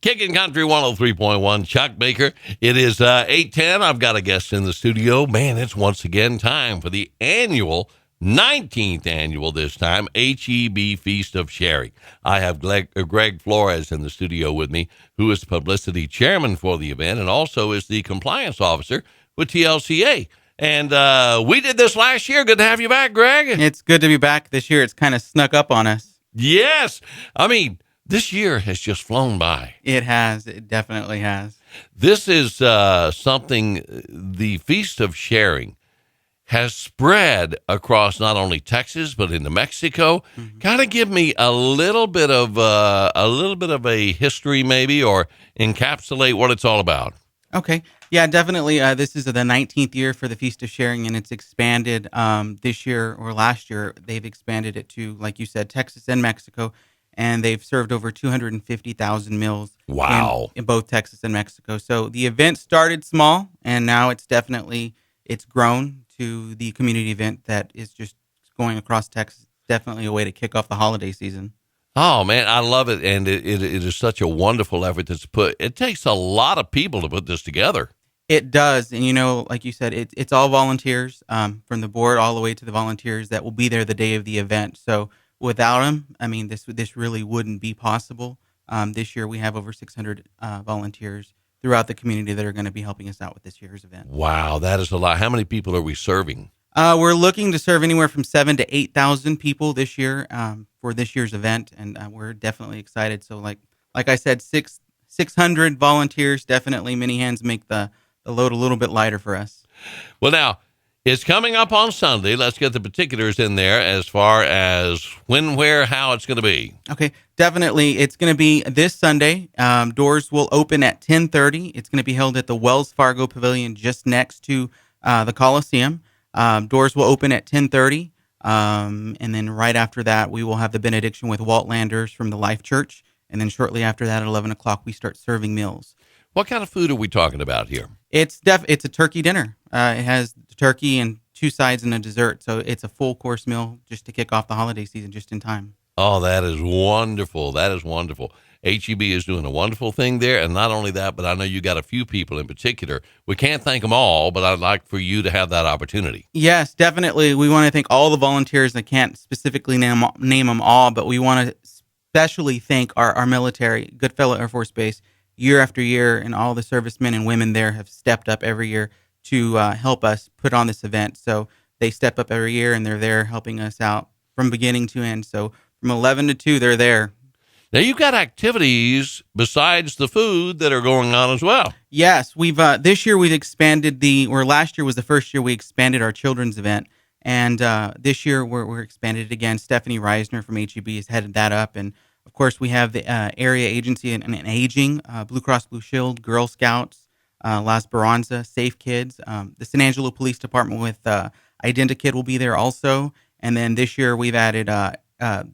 Kicking Country 103.1, Chuck Baker. It is 8:10. I've got a guest in the studio. Man, it's once again time for the 19th annual this time, HEB Feast of Sharing. I have Greg Flores in the studio with me, who is the publicity chairman for the event and also is the compliance officer with TLCA. And we did this last year. Good to have you back, Greg. It's good to be back this year. It's kind of snuck up on us. Yes. I mean, this year has just flown by. It has. It definitely has. This is something, the Feast of Sharing has spread across not only Texas, but into Mexico. Mm-hmm. Kind of give me a little bit of a history maybe, or encapsulate what it's all about. Okay. Yeah, definitely. This is the 19th year for the Feast of Sharing, and it's expanded this year or last year. They've expanded it to, like you said, Texas and Mexico. And they've served over 250,000 meals in both Texas and Mexico. So the event started small, and now it's grown to the community event that is just going across Texas. Definitely a way to kick off the holiday season. Oh, man, I love it. And it is such a wonderful effort that's put. It takes a lot of people to put this together. It does. And, like you said, it's all volunteers from the board all the way to the volunteers that will be there the day of the event. So without them, I mean, this really wouldn't be possible. This year, we have over 600 volunteers throughout the community that are going to be helping us out with this year's event. Wow, that is a lot. How many people are we serving? We're looking to serve anywhere from 7,000 to 8,000 people this year for this year's event, and we're definitely excited. So, like I said, 600 volunteers, definitely many hands make the load a little bit lighter for us. Well, now, it's coming up on Sunday. Let's get the particulars in there as far as when, where, how it's going to be. Okay, definitely. It's going to be this Sunday. Doors will open at 10:30. It's going to be held at the Wells Fargo Pavilion just next to the Coliseum. Doors will open at 10:30. And then right after that, we will have the benediction with Walt Landers from the Life Church. And then shortly after that, at 11 o'clock, we start serving meals. What kind of food are we talking about here? It's a turkey dinner. It has turkey and 2 sides and a dessert. So it's a full course meal just to kick off the holiday season just in time. Oh, that is wonderful. That is wonderful. HEB is doing a wonderful thing there. And not only that, but I know you got a few people in particular. We can't thank them all, but I'd like for you to have that opportunity. Yes, definitely. We want to thank all the volunteers. I can't specifically name them all, but we want to especially thank our military, Goodfellow Air Force Base, year after year, and all the servicemen and women there have stepped up every year to help us put on this event. So they step up every year, and they're there helping us out from beginning to end. So from 11 to 2, they're there. Now, you've got activities besides the food that are going on as well. Yes, we've this year we've expanded last year was the first year we expanded our children's event. And this year we're expanded it again. Stephanie Reisner from HEB has headed that up. And of course, we have the area agency and aging, Blue Cross Blue Shield, Girl Scouts, La Esperanza, Safe Kids. The Sanangelo Police Department with Identikid will be there also. And then this year we've added the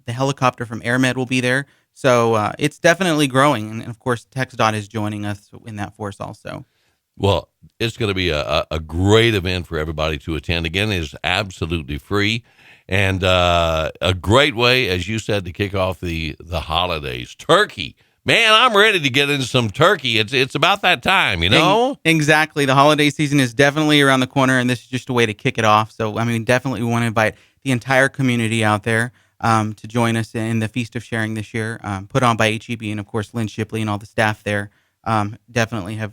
helicopter from AirMed will be there. So it's definitely growing. And of course, TxDOT is joining us in that force also. Well, it's going to be a great event for everybody to attend. Again, it is absolutely free. And a great way, as you said, to kick off the holidays. Turkey. Man, I'm ready to get into some turkey. It's about that time, you know? Exactly. The holiday season is definitely around the corner, and this is just a way to kick it off. So, I mean, definitely we want to invite the entire community out there to join us in the Feast of Sharing this year, put on by HEB and, of course, Lynn Shipley and all the staff there. Definitely have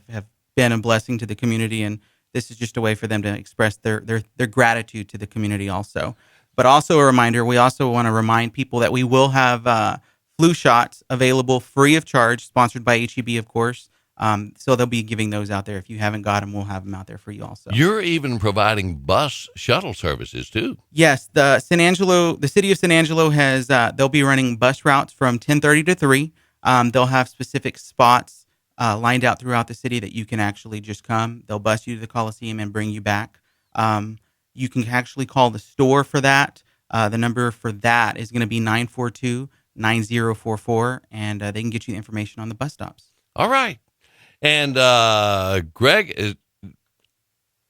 been a blessing to the community, and this is just a way for them to express their gratitude to the community also. But also a reminder, we also want to remind people that we will have flu shots available free of charge, sponsored by HEB, of course. So they'll be giving those out there. If you haven't got them, we'll have them out there for you also. You're even providing bus shuttle services too. Yes, the city of San Angelo has, they'll be running bus routes from 10:30 to 3. They'll have specific spots lined out throughout the city that you can actually just come. They'll bus you to the Coliseum and bring you back. You can actually call the store for that. The number for that is going to be 942-9044, and they can get you the information on the bus stops. All right. And Greg,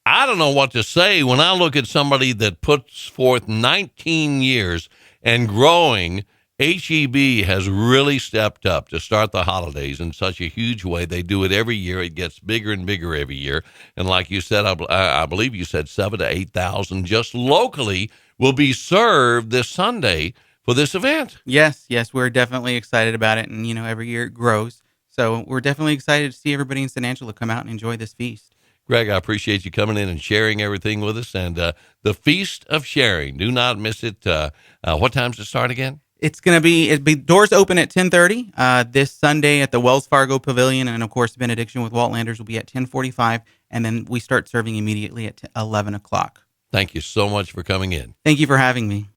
I don't know what to say when I look at somebody that puts forth 19 years and growing HEB has really stepped up to start the holidays in such a huge way. They do it every year. It gets bigger and bigger every year. And like you said, I believe you said 7,000 to 8,000 just locally will be served this Sunday for this event. Yes, we're definitely excited about it, and every year it grows. So we're definitely excited to see everybody in Sanangelo come out and enjoy this feast. Greg, I appreciate you coming in and sharing everything with us. And the Feast of Sharing, do not miss it. What time's it start again? It's going to be doors open at 10:30 this Sunday at the Wells Fargo Pavilion, and of course, benediction with Walt Landers will be at 10:45, and then we start serving immediately at 11 o'clock. Thank you so much for coming in. Thank you for having me.